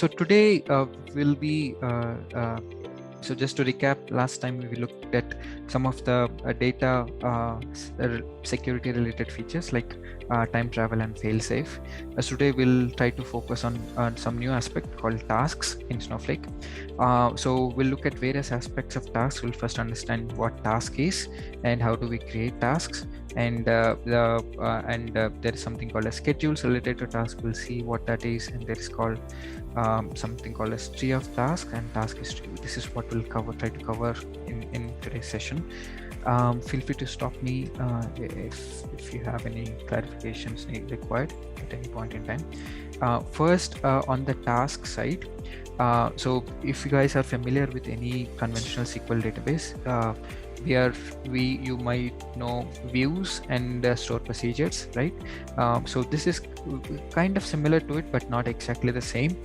So today will be so just to recap, last time we looked at some of the data security related features like time travel and fail-safe. Today we'll try to focus on some new aspect called tasks in Snowflake. So we'll look at various aspects of tasks. We'll first understand what task is and how do we create tasks. And there is something called a schedules related to task. We'll see what that is, and there is called something called a tree of task and task history. This is what we'll try to cover in today's session. Feel free to stop me if you have any clarifications required at any point in time. First, on the task side, so if you guys are familiar with any conventional SQL database, you might know views and store procedures, right? So this is kind of similar to it, but not exactly the same.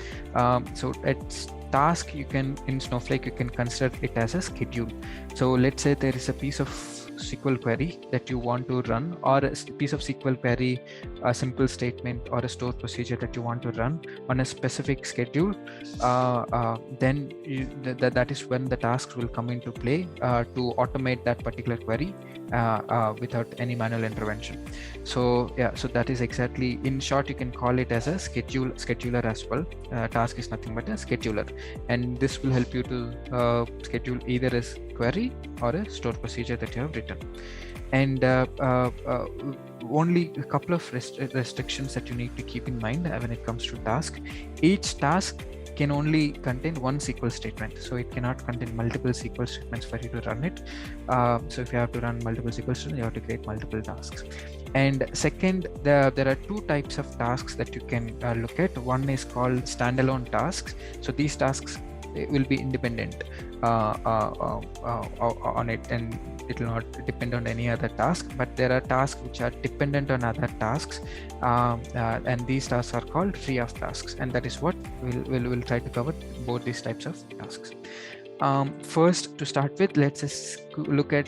So at task, in Snowflake, you can consider it as a schedule. So let's say there is a piece of SQL query that you want to run, or a piece of SQL query, a simple statement or a store procedure that you want to run on a specific schedule. Then that is when the tasks will come into play to automate that particular query without any manual intervention. So yeah, so that is exactly, in short, you can call it as a scheduler as well. Task is nothing but a scheduler, and this will help you to schedule either a query or a store procedure that you have written. And only a couple of restrictions that you need to keep in mind when it comes to task. Each task can only contain one SQL statement, so it cannot contain multiple SQL statements for you to run it. So if you have to run multiple SQL statements, you have to create multiple tasks. And second, there are two types of tasks that you can look at. One is called standalone tasks. So these tasks will be independent on it, and it will not depend on any other task. But there are tasks which are dependent on other tasks, and these tasks are called tree of tasks, and that is what we'll try to cover, both these types of tasks. First, to start with, let's just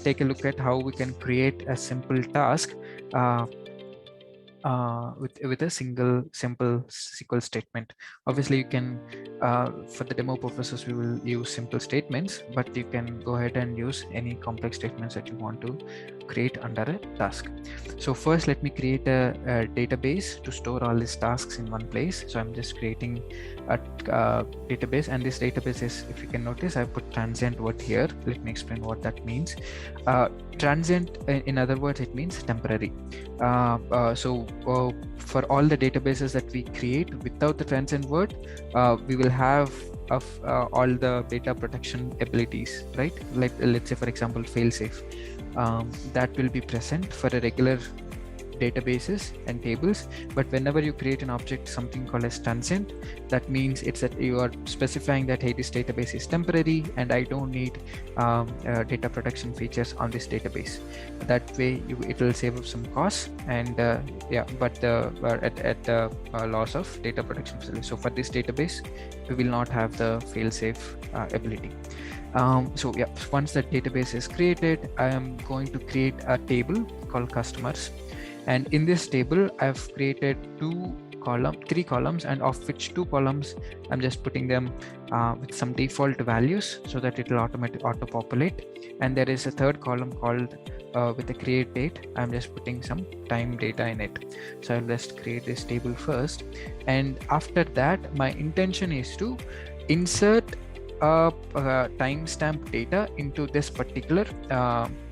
take a look at how we can create a simple task with a simple SQL statement. Obviously, you can, for the demo purposes, we will use simple statements, but you can go ahead and use any complex statements that you want to create under a task. So first, let me create a database to store all these tasks in one place. So I'm just creating a database, and this database is, if you can notice, I put transient word here. Let me explain what that means. Transient, in other words, it means temporary. So for all the databases that we create without the transient word, we will have all the data protection abilities, right? Like, let's say, for example, fail-safe. That will be present for a regular databases and tables, but whenever you create an object, something called as transient, that means it's that you are specifying that, hey, this database is temporary and I don't need data protection features on this database. That way it will save up some costs, and at the loss of data protection facility. So for this database, we will not have the fail-safe ability. So yeah, once that database is created, I am going to create a table called customers. And in this table, I've created three columns, and of which two columns, I'm just putting them with some default values so that it will auto-populate. And there is a third column called with the create date. I'm just putting some time data in it. So I'll just create this table first. And after that, my intention is to insert timestamp data into this particular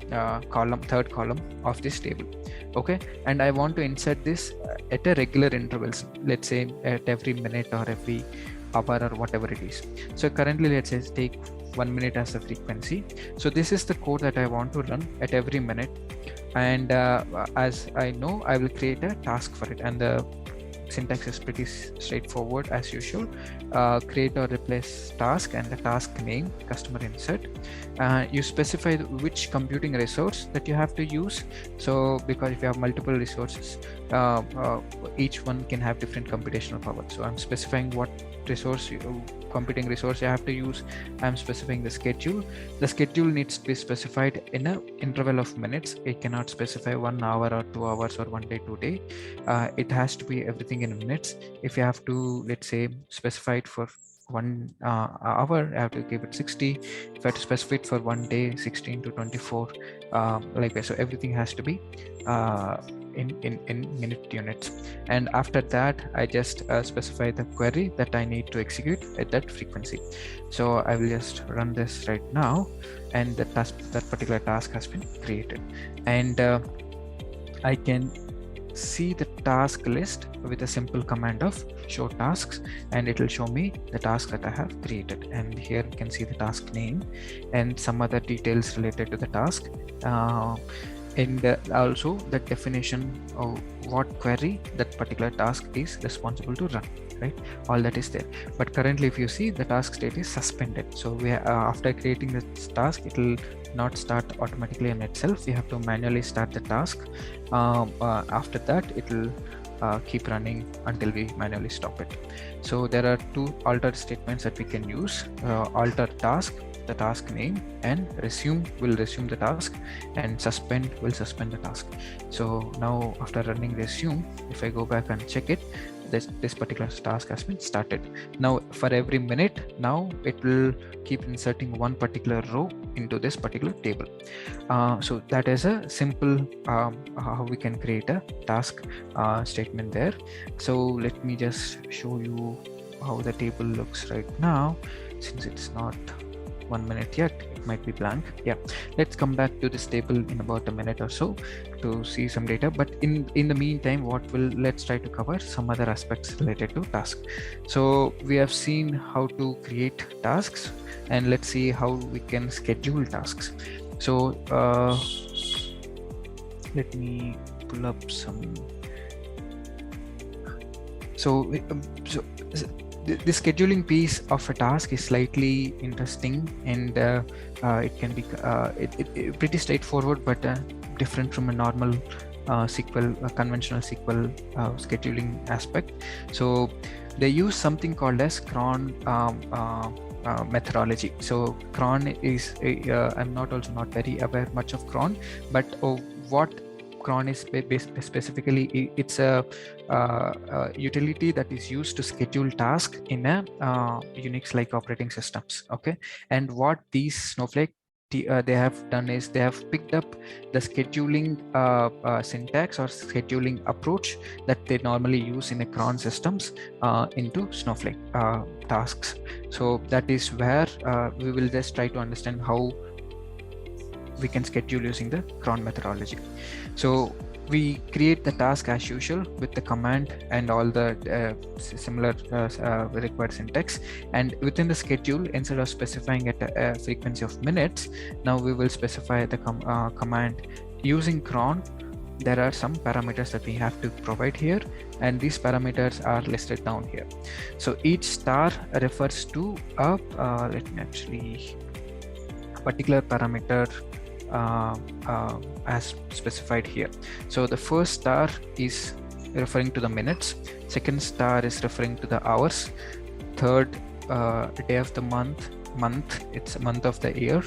third column of this table. Okay, and I want to insert this at a regular intervals, let's say at every minute or every hour or whatever it is. So currently, let's say take 1 minute as the frequency. So this is the code that I want to run at every minute, and as I know, I will create a task for it, and the syntax is pretty straightforward as usual. Create or replace task, and the task name, customer insert. You specify which computing resource that you have to use. So because if you have multiple resources, each one can have different computational power. So I'm specifying what computing resource you have to use. I'm specifying the schedule. The schedule needs to be specified in an interval of minutes. It cannot specify 1 hour or 2 hours or 1 day, 2 days. It has to be everything in minutes. If you have to, let's say, specify it for 1 hour, I have to give it 60. If I have to specify it for 1 day, 16 to 24, like that. So everything has to be in minute units. And after that, I just specify the query that I need to execute at that frequency. So I will just run this right now, and that particular task has been created. And I can see the task list with a simple command of show tasks, and it will show me the task that I have created. And here you can see the task name and some other details related to the task, and also the definition of what query that particular task is responsible to run, right? All that is there. But currently, if you see, the task state is suspended. So we after creating this task, it will not start automatically on itself. We have to manually start the task. After that, it will keep running until we manually stop it. So there are two alter statements that we can use: alter task, the task name, and resume will resume the task, and suspend will suspend the task. So now after running resume, if I go back and check it, this particular task has been started. Now for every minute, now it will keep inserting one particular row into this particular table. So that is a simple how we can create a task statement there. So let me just show you how the table looks right now, since it's not 1 minute yet, it might be blank. Yeah, let's come back to this table in about a minute or so to see some data. But in the meantime, let's try to cover some other aspects related to task. So we have seen how to create tasks, and let's see how we can schedule tasks. So let me pull up some. The scheduling piece of a task is slightly interesting, and it can be pretty straightforward, but different from a normal conventional SQL scheduling aspect. So they use something called as cron methodology. So cron is I'm not very aware much of cron, but what cron is specifically, it's a utility that is used to schedule tasks in a Unix-like operating systems. Okay, and what these Snowflake they have done is they have picked up the scheduling syntax or scheduling approach that they normally use in a cron systems into Snowflake tasks. So that is where we will just try to understand how we can schedule using the cron methodology. So we create the task as usual with the command and all the similar required syntax. And within the schedule, instead of specifying at a frequency of minutes, now we will specify the command using cron. There are some parameters that we have to provide here, and these parameters are listed down here. So each star refers to a let me actually particular parameter as specified here. So the first star is referring to the minutes, second star is referring to the hours, third day of the month, it's a month of the year,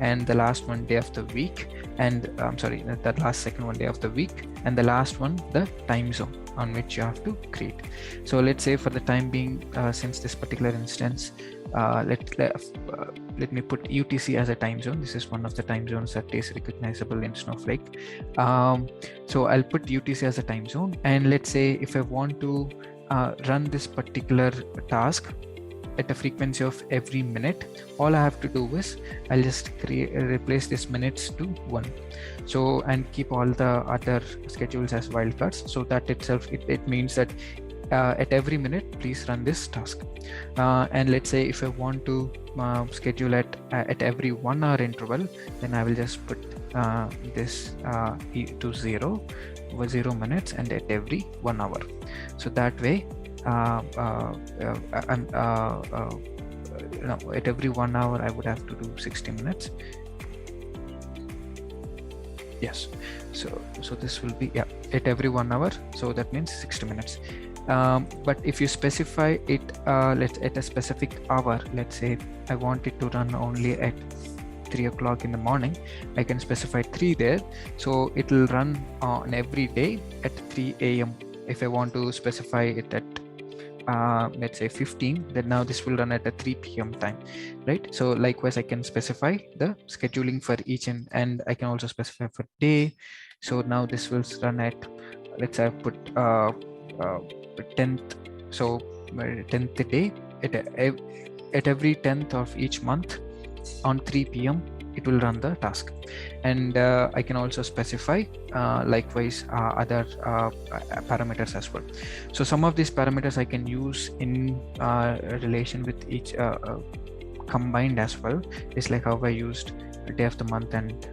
and the last one day of the week, and I'm sorry, that last second one day of the week, and the last one the time zone on which you have to create. So let's say for the time being, since this particular instance, let me put UTC as a time zone. This is one of the time zones that is recognizable in Snowflake. So I'll put UTC as a time zone, and let's say if I want to run this particular task at a frequency of every minute, all I have to do is I'll just replace this minutes to 1. So, and keep all the other schedules as wildcards. So that itself, it means that at every minute, please run this task. And let's say if I want to schedule at every 1 hour interval, then I will just put this to 0 minutes, and at every 1 hour. So that way, at every 1 hour I would have to do 60 minutes. Yes, so this will be at every 1 hour, so that means 60 minutes. But if you specify it at a specific hour, let's say I want it to run only at 3 o'clock in the morning, I can specify 3 there, so it will run on every day at 3 a.m. If I want to specify it at let's say 15, then now this will run at a 3 p.m. time, right? So likewise, I can specify the scheduling for each and I can also specify for day. So now this will run at, let's say I put 10th, so 10th day at every 10th of each month on 3 p.m. it will run the task. And I can also specify likewise other parameters as well. So some of these parameters I can use in relation with each combined as well. It's like how I used day of the month and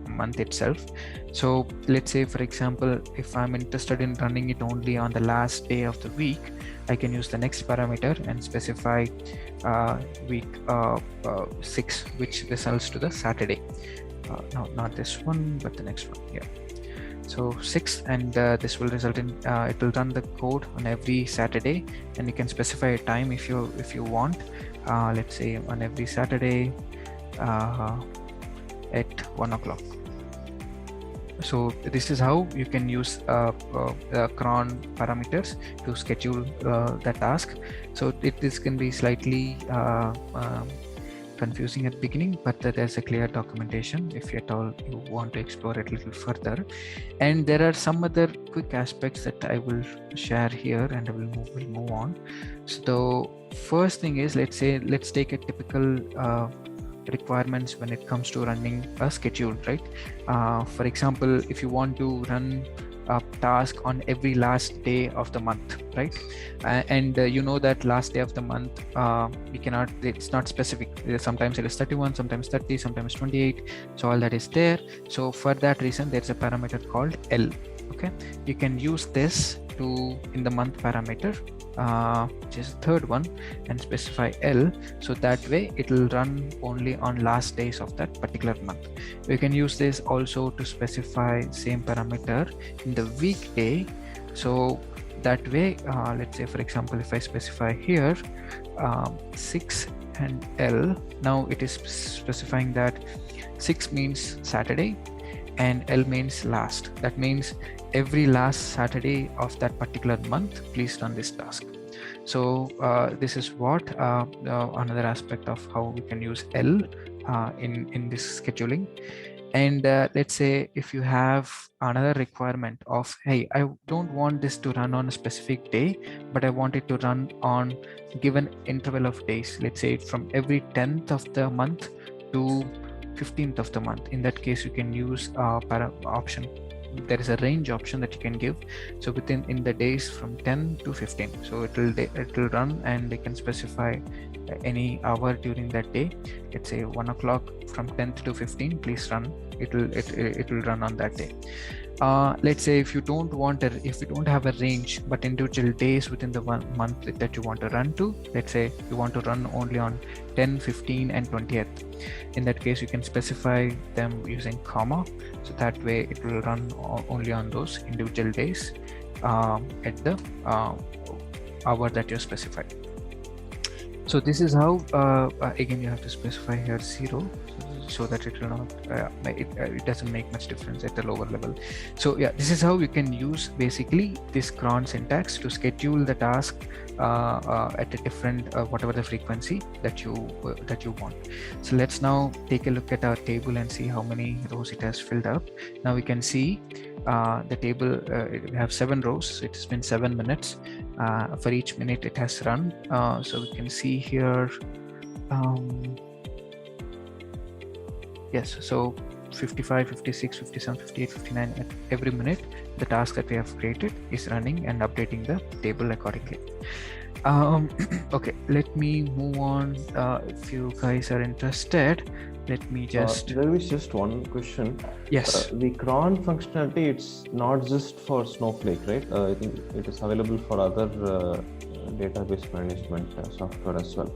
month itself. So let's say, for example, if I'm interested in running it only on the last day of the week, I can use the next parameter and specify week 6, which results to the Saturday. No, not this one, but the next one. Yeah. So 6, and this will result in it will run the code on every Saturday, and you can specify a time if you want. Let's say on every Saturday at 1 o'clock. So this is how you can use cron parameters to schedule the task. So this can be slightly confusing at the beginning, but there's a clear documentation if at all you want to explore it a little further. And there are some other quick aspects that I will share here, and I will move on. So the first thing is, let's take a typical requirements when it comes to running a schedule, right? For example, if you want to run a task on every last day of the month, right? And you know that last day of the month, we cannot, it's not specific. Sometimes it is 31, sometimes 30, sometimes 28. So all that is there. So for that reason, there's a parameter called L. Okay, you can use this to in the month parameter, which is the third one, and specify L, so that way it will run only on last days of that particular month. You can use this also to specify same parameter in the weekday, so that way let's say, for example, if I specify here 6 and L, now it is specifying that 6 means Saturday and L means last. That means every last Saturday of that particular month, please run this task. So this is what another aspect of how we can use L in this scheduling. And let's say if you have another requirement of, hey, I don't want this to run on a specific day, but I want it to run on given interval of days. Let's say from every 10th of the month to 15th of the month. In that case, you can use option. There is a range option that you can give. So in the days from 10 to 15. So it will run, and they can specify any hour during that day. Let's say 1 o'clock from 10th to 15. Please run. It will run on that day. Let's say if you don't have a range, but individual days within the 1 month that you want to run to, let's say you want to run only on 10, 15 and 20th. In that case, you can specify them using comma, so that way it will run only on those individual days at the hour that you specified. So this is how again you have to specify here 0, so that it will not it doesn't make much difference at the lower level. So yeah, this is how you can use basically this cron syntax to schedule the task at a different whatever the frequency that you want. So let's now take a look at our table and see how many rows it has filled up. Now we can see the table, we have 7 rows. So it has been 7 minutes. For each minute it has run. So we can see here, yes, so 55, 56, 57, 58, 59, at every minute the task that we have created is running and updating the table accordingly. Okay, let me move on. If you guys are interested, let me just there is just one question. Yes, the cron functionality, it's not just for Snowflake, right? I think it is available for other database management software as well.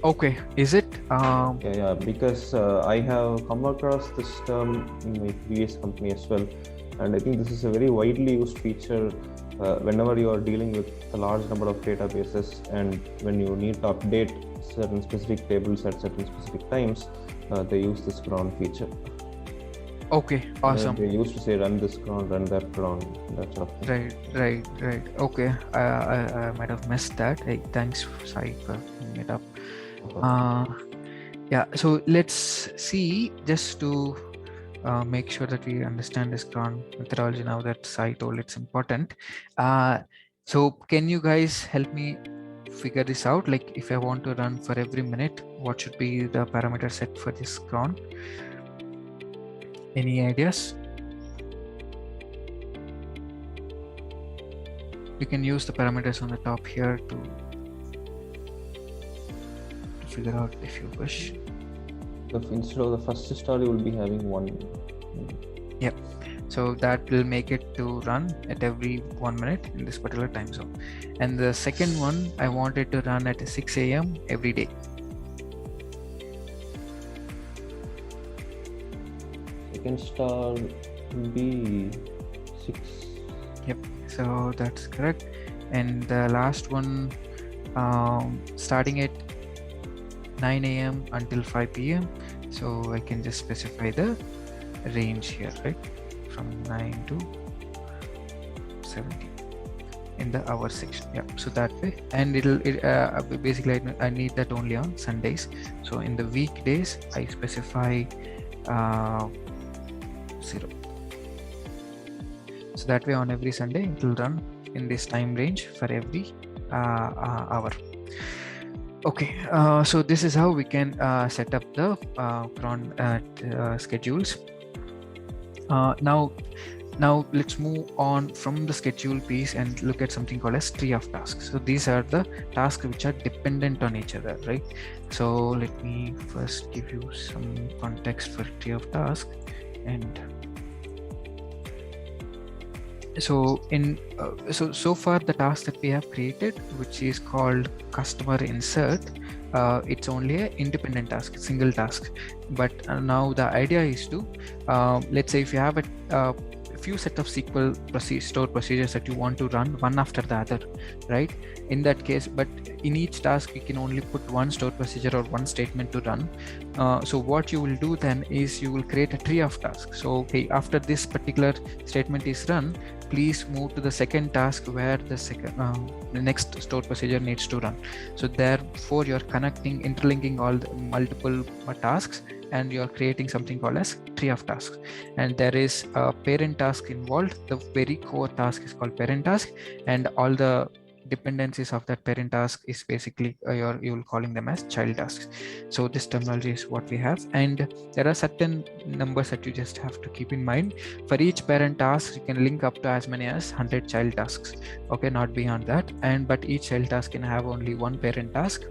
Okay, is it? Yeah, because I have come across this term in my previous company as well, and I think this is a very widely used feature whenever you are dealing with a large number of databases, and when you need to update certain specific tables at certain specific times, they use this cron feature. Okay, awesome. They used to say run this cron, run that cron, that sort of thing. Right. Okay, I might have missed that. Hey, thanks, Sai, for bringing it up. Yeah, so let's see, just to make sure that we understand this cron methodology now that Sai told it's important. So can you guys help me figure this out? Like if I want to run for every minute, what should be the parameter set for this cron? Any ideas? You can use the parameters on the top here to figure out if you wish. Instead of the first star, you will be having one. Yep. So that will make it to run at every 1 minute in this particular time zone. And the second one, I want it to run at 6 a.m. every day. Second star will be 6. Yep. So that's correct. And the last one, starting at 9 a.m. until 5 p.m. So I can just specify the range here, right? From 9 to 17 in the hour section. Yeah, so that way, and basically I need that only on Sundays. So in the weekdays I specify 0. So that way on every Sunday it will run in this time range for every hour. Okay, so this is how we can set up the cron schedules. Now let's move on from the schedule piece and look at something called as tree of tasks. So these are the tasks which are dependent on each other, right? So let me first give you some context for tree of tasks. And so so far the task that we have created, which is called customer insert, it's only an independent task, single task. But now the idea is to let's say if you have a few set of SQL stored procedures that you want to run one after the other, right? In that case, but in each task you can only put one stored procedure or one statement to run. So what you will do then is you will create a tree of tasks. So okay, after this particular statement is run, please move to the second task where the next stored procedure needs to run. So therefore you're interlinking all the multiple tasks, and you're creating something called as tree of tasks. And there is a parent task involved. The very core task is called parent task, and all the dependencies of that parent task is basically you'll calling them as child tasks. So this terminology is what we have, and there are certain numbers that you just have to keep in mind. For each parent task you can link up to as many as 100 child tasks, okay, not beyond that. But each child task can have only one parent task.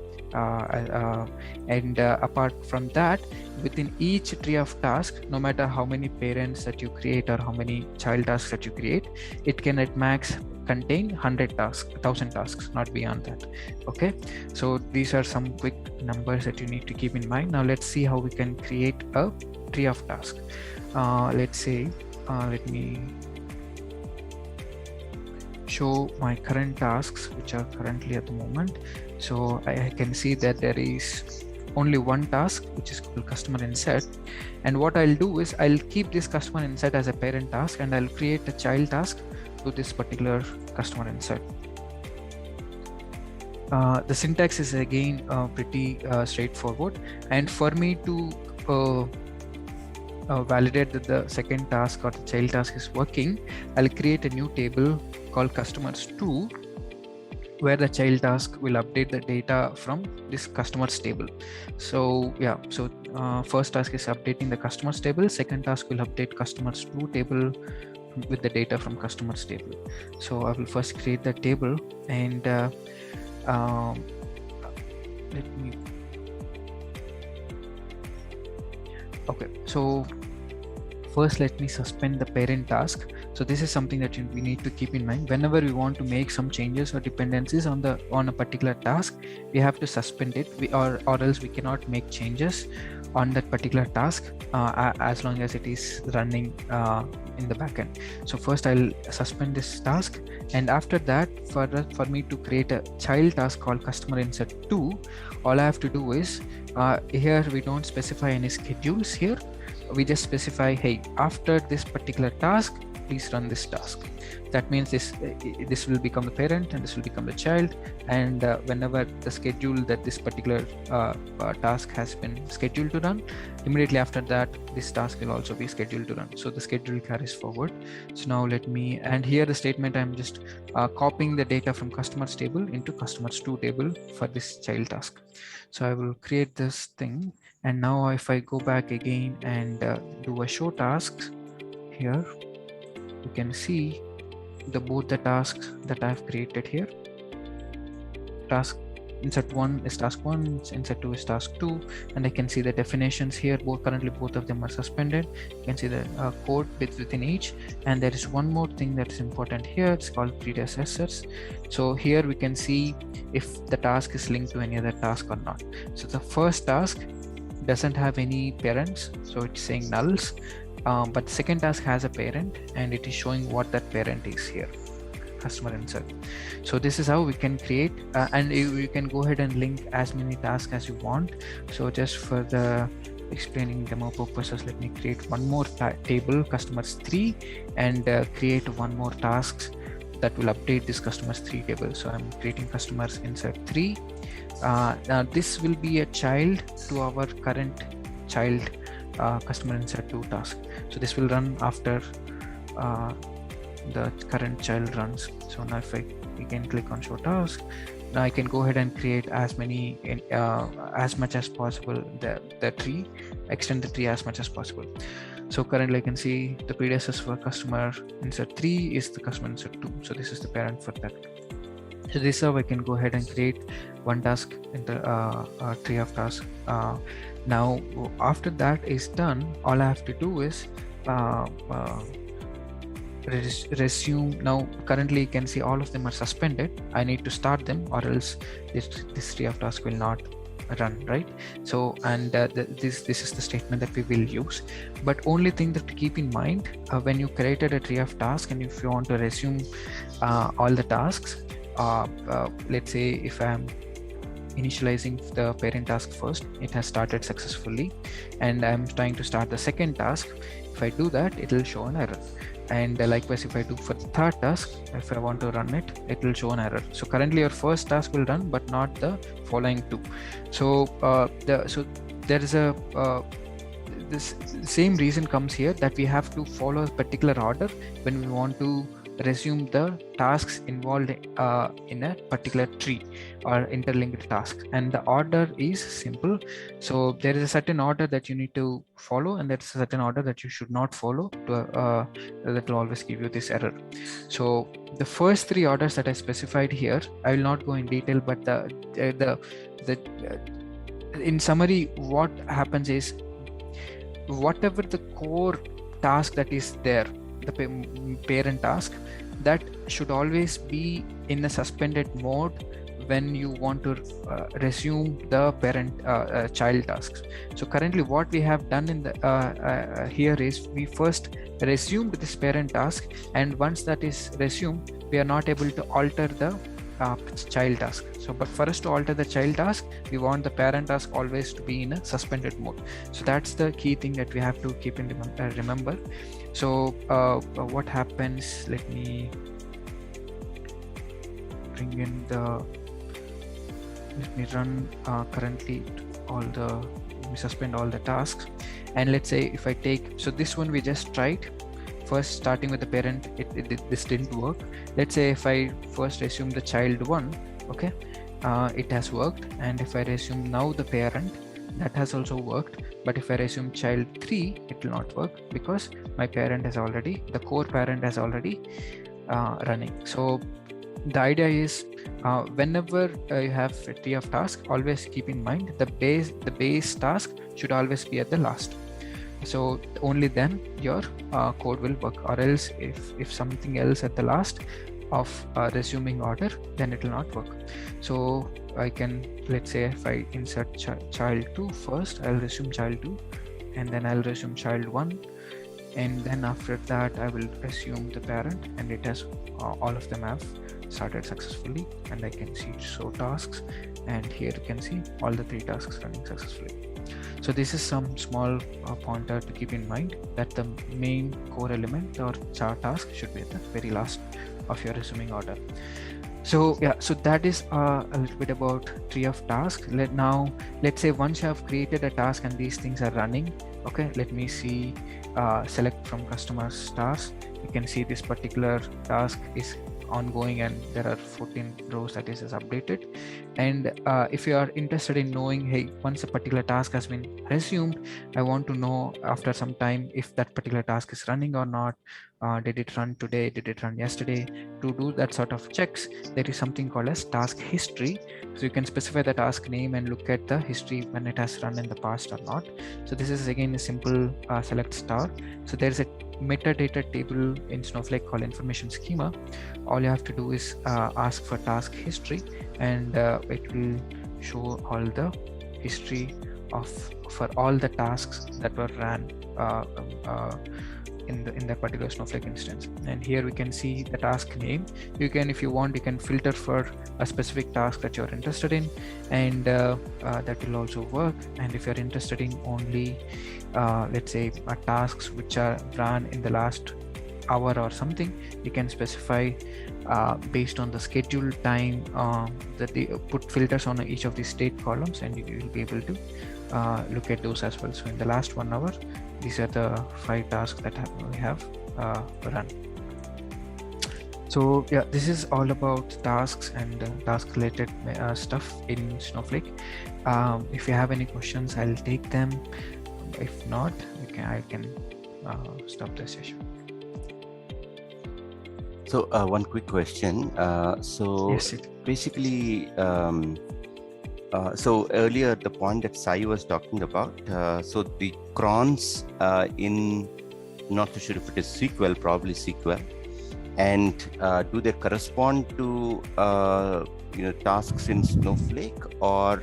Apart from that, within each tree of tasks, no matter how many parents that you create or how many child tasks that you create, it can at max contain 100 tasks, 1000 tasks, not beyond that. Okay, so these are some quick numbers that you need to keep in mind. Now let's see how we can create a tree of tasks. Let's say let me show my current tasks which are currently at the moment. So I can see that there is only one task which is called customer insert, and what I'll do is I'll keep this customer insert as a parent task, and I'll create a child task to this particular customer insert. The syntax is again pretty straightforward, and for me to validate that the second task or the child task is working, I'll create a new table called customers2, where the child task will update the data from this customers table. So yeah, so first task is updating the customers table, second task will update customers2 table with the data from customers table. So I will first create that table, and let me, okay, so first let me suspend the parent task. So this is something that we need to keep in mind. Whenever we want to make some changes or dependencies on a particular task, we have to suspend it, or else we cannot make changes on that particular task as long as it is running in the backend. So first I'll suspend this task, and after that, for me to create a child task called customer insert 2, all I have to do is here we don't specify any schedules here. we just specify, hey, after this particular task, please run this task. That means this will become the parent and this will become the child, and whenever the schedule that this particular task has been scheduled to run, immediately after that this task will also be scheduled to run. So the schedule carries forward. So now let me, and here the statement, I'm just copying the data from customers table into customers 2 table for this child task. So I will create this thing, and now if I go back again and do a show tasks here, you can see both the tasks that I've created here. Task insert 1 is task 1, insert 2 is task 2, and I can see the definitions here. Currently both of them are suspended. You can see the code bits within each, and there is one more thing that is important here. It's called predecessors. So here we can see if the task is linked to any other task or not. So the first task doesn't have any parents, so it's saying nulls. But the second task has a parent, and it is showing what that parent is here, customer insert. So this is how we can create, and you can go ahead and link as many tasks as you want. So just for the explaining demo purposes, let me create one more table, customers 3, and create one more tasks that will update this customers 3 table. So I'm creating customers insert 3. Now this will be a child to our current child customer insert 2 task. So this will run after the current child runs. So now if I again click on show task, now I can go ahead and create as many as much as possible, the tree, extend the tree as much as possible. So currently I can see the predecessor for customer insert 3 is the customer insert 2. So this is the parent for that. So this is how I can go ahead and create one task in the tree of tasks. Now after that is done, all I have to do is resume. Now currently you can see all of them are suspended. I need to start them, or else this tree of tasks will not run, right? So, and this is the statement that we will use. But only thing that to keep in mind when you created a tree of tasks, and if you want to resume all the tasks, let's say if I'm initializing the parent task first, it has started successfully, and I'm trying to start the second task. If I do that, it will show an error. And likewise, if I do for the third task, if I want to run it, it will show an error. So currently your first task will run, but not the following 2. So there is a this same reason comes here, that we have to follow a particular order when we want to resume the tasks involved in a particular tree or interlinked task, and the order is simple. So there is a certain order that you need to follow, and there's a certain order that you should not follow that will always give you this error. So the first 3 orders that I specified here, I will not go in detail, but in summary, what happens is, whatever the core task that is there, the parent task, that should always be in a suspended mode when you want to resume the parent child tasks. So currently what we have done in the here is, we first resumed this parent task, and once that is resumed, we are not able to alter the child task. So but for us to alter the child task, we want the parent task always to be in a suspended mode. So that's the key thing that we have to keep in remember. So what happens, let me bring in let me run currently we suspend all the tasks, and let's say if I take, so this one we just tried first starting with the parent, this didn't work. Let's say if I first resume the child 1, okay, it has worked, and if I resume now the parent, that has also worked. But if I resume child 3, it will not work, because my parent has already, the core parent has already running. So the idea is, whenever you have a tree of tasks, always keep in mind the base task should always be at the last. So only then your code will work, or else if something else at the last of resuming order, then it will not work. So I can, let's say if I insert child 2 first, I'll resume child 2, and then I'll resume child 1, and then after that I will resume the parent, and it has all of them have started successfully, and I can see show tasks, and here you can see all the 3 tasks running successfully. So this is some small pointer to keep in mind, that the main core element or char task should be at the very last of your resuming order. So yeah, so that is a little bit about tree of tasks. Let's say once you have created a task and these things are running, okay, let me see, select from customer stars. You can see this particular task is ongoing and there are 14 rows that is updated. And if you are interested in knowing, hey, once a particular task has been resumed, I want to know after some time if that particular task is running or not. Did it run today? Did it run yesterday? To do that sort of checks, there is something called as task history. So you can specify the task name and look at the history when it has run in the past or not. So this is again a simple select star. So there is a metadata table in Snowflake called information schema. All you have to do is ask for task history, and it will show all the history for all the tasks that were ran in that particular Snowflake instance. And here we can see the task name. You can, if you want, you can filter for a specific task that you're interested in, and that will also work. And if you're interested in only let's say tasks which are run in the last hour or something, you can specify based on the schedule time that they put filters on each of these state columns, and you will be able to look at those as well. So in the last 1 hour, these are the 5 tasks that we have run. So yeah, this is all about tasks and task related stuff in Snowflake. If you have any questions, I'll take them. If not, I can stop the session. So one quick question. Yes, basically, so earlier the point that Sai was talking about, so the crons in, not too sure if it is SQL, probably SQL, and do they correspond to tasks in Snowflake, or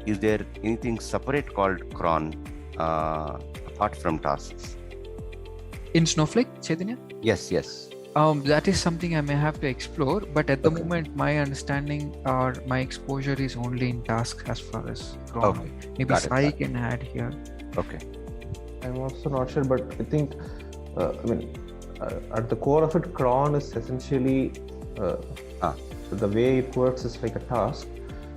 is there anything separate called cron apart from tasks? In Snowflake, Chaitanya? Yes, yes. That is something I may have to explore, but at the moment, my understanding or my exposure is only in tasks as far as cron. Okay. Maybe Sai can add here. Okay. I'm also not sure, but I think, at the core of it, cron is essentially the way it works is like a task.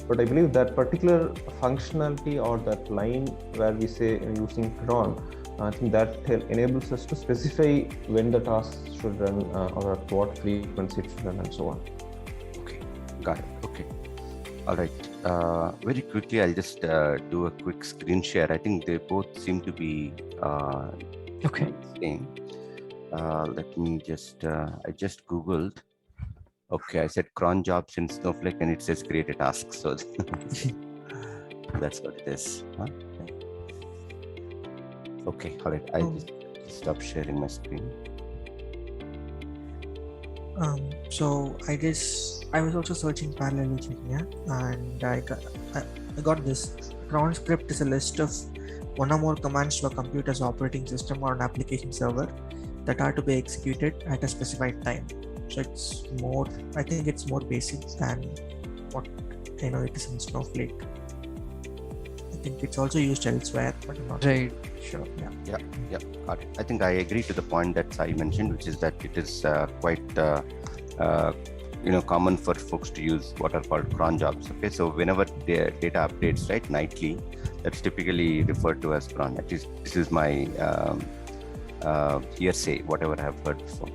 But I believe that particular functionality or that line where we say using cron, I think that enables us to specify when the tasks should run or at what frequency it should run and so on. Okay, got it. Okay. All right. Very quickly, I'll just do a quick screen share. I think they both seem to be Okay. same. Let me just, I just Googled. Okay, I said cron jobs in Snowflake and it says create a task. So that's what it is. Huh? Okay, all right. I'll just stop sharing my screen. So I guess I was also searching parallelly, and I got this. Transcript is a list of one or more commands to a computer's operating system or an application server that are to be executed at a specified time. So it's more, I think it's more basic than what it is in Snowflake. I think it's also used elsewhere, but I'm not sure. Yeah, got it. I think I agree to the point that Sai mentioned, which is that it is quite common for folks to use what are called cron jobs. Okay, so whenever the data updates, right, nightly, that's typically referred to as cron. At least this is my hearsay, whatever I have heard before.